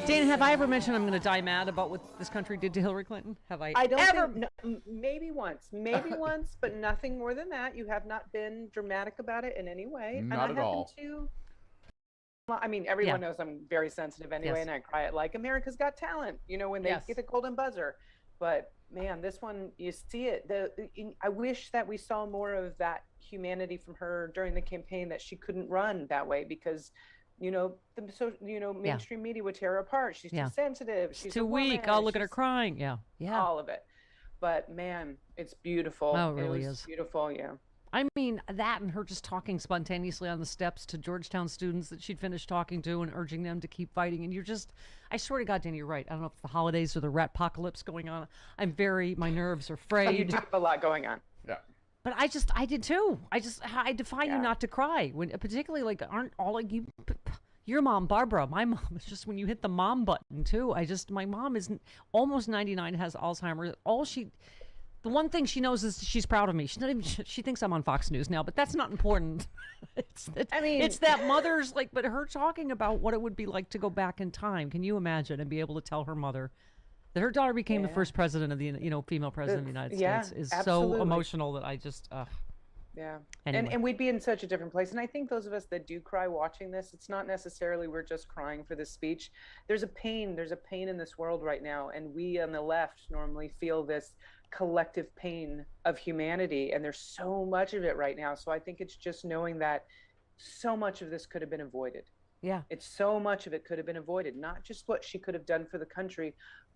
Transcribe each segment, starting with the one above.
Dana, have I ever mentioned I'm going to die mad about what this country did to Hillary Clinton? Have I don't ever? think, no, maybe once, but nothing more than that. You have not been dramatic about it in any way. Not at all. Well, I mean, everyone knows I'm very sensitive anyway, and I cry at like America's Got Talent, you know, when they get the golden buzzer. But man, this one, you see it. I wish that we saw more of that humanity from her during the campaign, that she couldn't run that way because, you know, mainstream media would tear her apart. She's too sensitive. She's too weak. Oh, look at her crying. All of it. But man, it's beautiful. Oh, it really is beautiful. Yeah. I mean, that and her just talking spontaneously on the steps to Georgetown students that she'd finished talking to and urging them to keep fighting. And you're just, I swear to God, Danny, you're right. I don't know if it's the holidays or the rat-pocalypse going on. My nerves are frayed. Oh, you do have a lot going on. Yeah. But I did too. I defy you not to cry. When, particularly, like, aren't all like you, your mom, Barbara, my mom, it's just when you hit the mom button too. My mom is almost 99, has Alzheimer's. The one thing she knows is she's proud of me. She thinks I'm on Fox News now, but that's not important. It's that mother's but her talking about what it would be like to go back in time. Can you imagine and be able to tell her mother that her daughter became the first president of the, female president of the United States is absolutely so emotional that I just, Yeah. Anyway. And we'd be in such a different place. And I think those of us that do cry watching this, it's not necessarily we're just crying for this speech. There's a pain in this world right now. And we on the left normally feel this collective pain of humanity. And there's so much of it right now. So I think it's just knowing that so much of this could have been avoided. Yeah. It's so much of it could have been avoided, not just what she could have done for the country,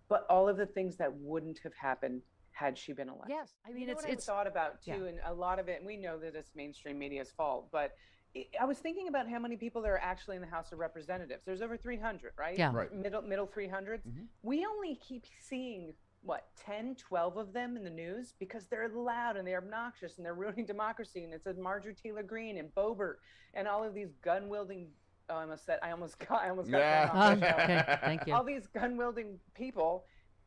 but all of the things that wouldn't have happened had she been elected. Yes, I mean, it's thought about too, and a lot of it, and we know that it's mainstream media's fault, but I was thinking about how many people there are actually in the House of Representatives. There's over 300, right? Yeah. Right. Middle 300s. Mm-hmm. We only keep seeing, 10, 12 of them in the news because they're loud and they're obnoxious and they're ruining democracy. And it's Marjorie Taylor Greene and Boebert and all of these gun-wielding, I almost got okay, thank you. all these gun-wielding people.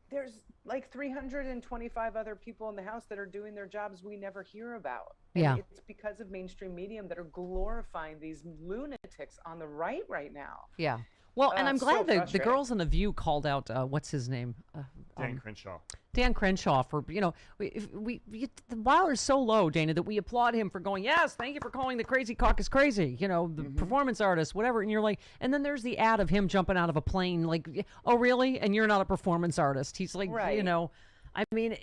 There's like 325 other people in the House that are doing their jobs we never hear about. And it's because of mainstream media that are glorifying these lunatics on the right now. Yeah. Well, and I'm glad the girls in The View called out, what's his name? Dan Crenshaw. Dan Crenshaw for, the bar is so low, Dana, that we applaud him for going, yes, thank you for calling the crazy caucus crazy, the performance artist, whatever. And you're like, and then there's the ad of him jumping out of a plane, like, oh, really? And you're not a performance artist. He's like, I mean,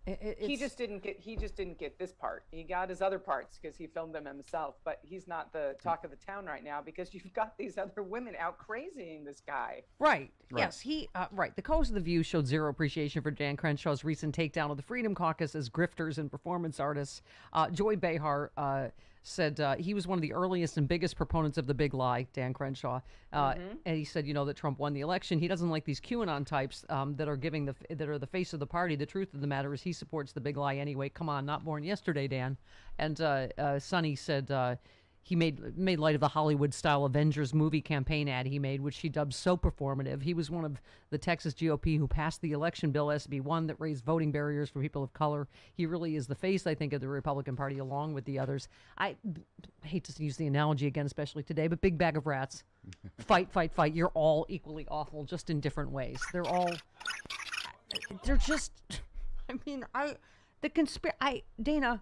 he just didn't get this part. He got his other parts because he filmed them himself, but he's not the talk of the town right now because you've got these other women out crazying this guy. Right. Yes. Right. The co-host of The View showed zero appreciation for Dan Crenshaw's recent takedown of the Freedom Caucus as grifters and performance artists. Joy Behar said he was one of the earliest and biggest proponents of the big lie, Dan Crenshaw. And he said, that Trump won the election. He doesn't like these QAnon types that are that are the face of the party. The truth of the matter is he supports the big lie anyway. Come on, not born yesterday, Dan. And Sonny said he made light of the Hollywood-style Avengers movie campaign ad he made, which he dubbed so performative. He was one of the Texas GOP who passed the election bill SB 1 that raised voting barriers for people of color. He really is the face, I think, of the Republican Party along with the others. I hate to use the analogy again, especially today, but big bag of rats. Fight, fight, fight. You're all equally awful, just in different ways. They're just, Dana,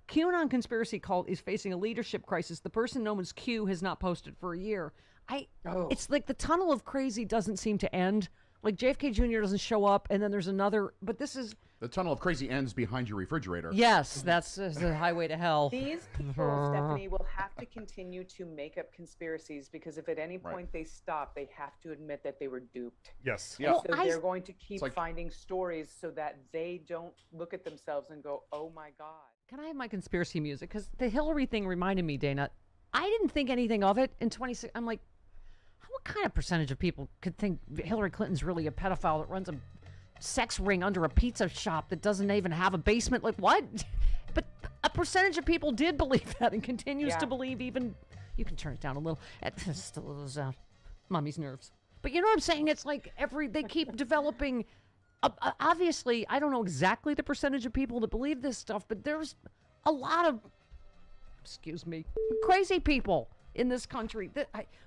QAnon conspiracy cult is facing a leadership crisis. The person known as Q has not posted for a year. It's like the tunnel of crazy doesn't seem to end. Like JFK Jr. doesn't show up, and then there's another. But this is the tunnel of crazy ends behind your refrigerator. Yes, that's the highway to hell. These people, Stephanie, will have to continue to make up conspiracies because if at any point they stop, they have to admit that they were duped. Yes. Yeah. So they're going to keep finding stories so that they don't look at themselves and go, "Oh my God." Can I have my conspiracy music? Because the Hillary thing reminded me, Dana. I didn't think anything of it in 26. I'm like, what kind of percentage of people could think Hillary Clinton's really a pedophile that runs a sex ring under a pizza shop that doesn't even have a basement? Like, what? But a percentage of people did believe that and continues to believe even. You can turn it down a little. It still is mommy's nerves. But you know what I'm saying? It's like they keep developing. Obviously, I don't know exactly the percentage of people that believe this stuff, but there's a lot of, crazy people in this country.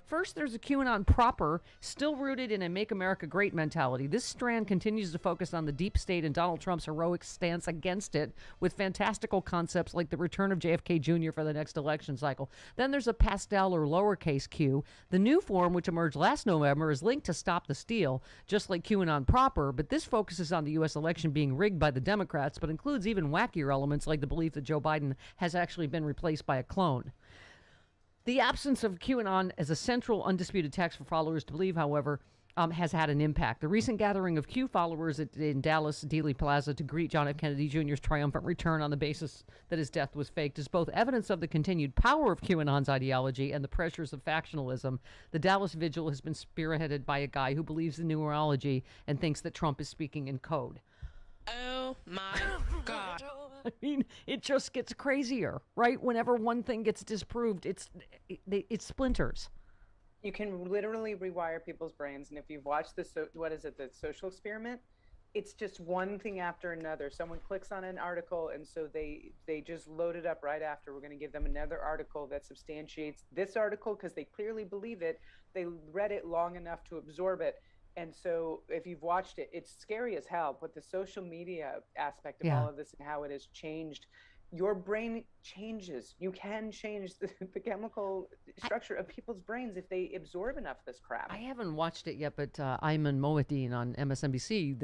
First, there's a QAnon proper, still rooted in a Make America Great mentality. This strand continues to focus on the deep state and Donald Trump's heroic stance against it with fantastical concepts like the return of JFK Jr. for the next election cycle. Then there's a pastel or lowercase q. The new form, which emerged last November, is linked to Stop the Steal, just like QAnon proper, but this focuses on the U.S. election being rigged by the Democrats, but includes even wackier elements like the belief that Joe Biden has actually been replaced by a clone. The absence of QAnon as a central, undisputed text for followers to believe, however, has had an impact. The recent gathering of Q followers in Dallas Dealey Plaza to greet John F. Kennedy Jr.'s triumphant return on the basis that his death was faked is both evidence of the continued power of QAnon's ideology and the pressures of factionalism. The Dallas vigil has been spearheaded by a guy who believes in numerology and thinks that Trump is speaking in code. Oh, my God. I mean, it just gets crazier, right? Whenever one thing gets disproved, it splinters. You can literally rewire people's brains. And if you've watched the Social Experiment, it's just one thing after another. Someone clicks on an article, and so they just load it up right after. We're going to give them another article that substantiates this article because they clearly believe it. They read it long enough to absorb it. And so if you've watched it, it's scary as hell. But the social media aspect of all of this and how it has changed, your brain changes. You can change the chemical structure of people's brains if they absorb enough of this crap. I haven't watched it yet, but Ayman Mohyeddin on MSNBC,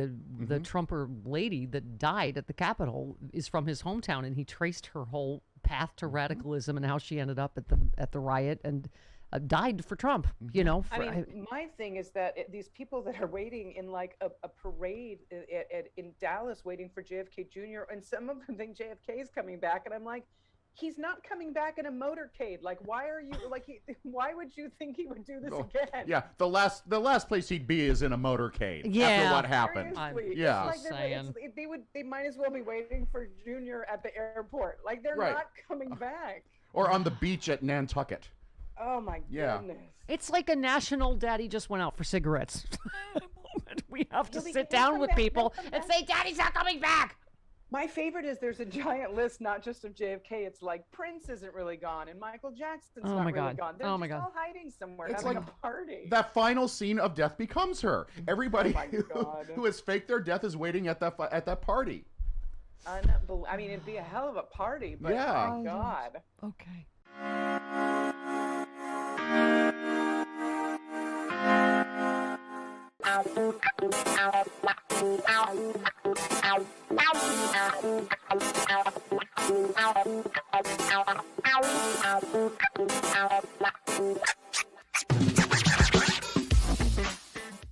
the Trumper lady that died at the Capitol, is from his hometown, and he traced her whole path to radicalism and how she ended up at the riot and died for Trump, you know. My thing is that these people that are waiting in like a parade in Dallas waiting for JFK Jr. and some of them think JFK is coming back, and I'm like, he's not coming back in a motorcade. Like, why are you like? Why would you think he would do this again? Yeah, the last place he'd be is in a motorcade. Yeah, after what happened. They might as well be waiting for Jr. at the airport. Like, they're not coming back. Or on the beach at Nantucket. Oh my goodness. It's like a national daddy just went out for cigarettes. We have to sit down with people and say, Daddy's not coming back. My favorite is there's a giant list, not just of JFK. It's like Prince isn't really gone and Michael Jackson's not really gone. They're just all hiding somewhere, having a party. That final scene of Death Becomes Her. Everybody who has faked their death is waiting at that party. I mean, it'd be a hell of a party, but my God. Okay.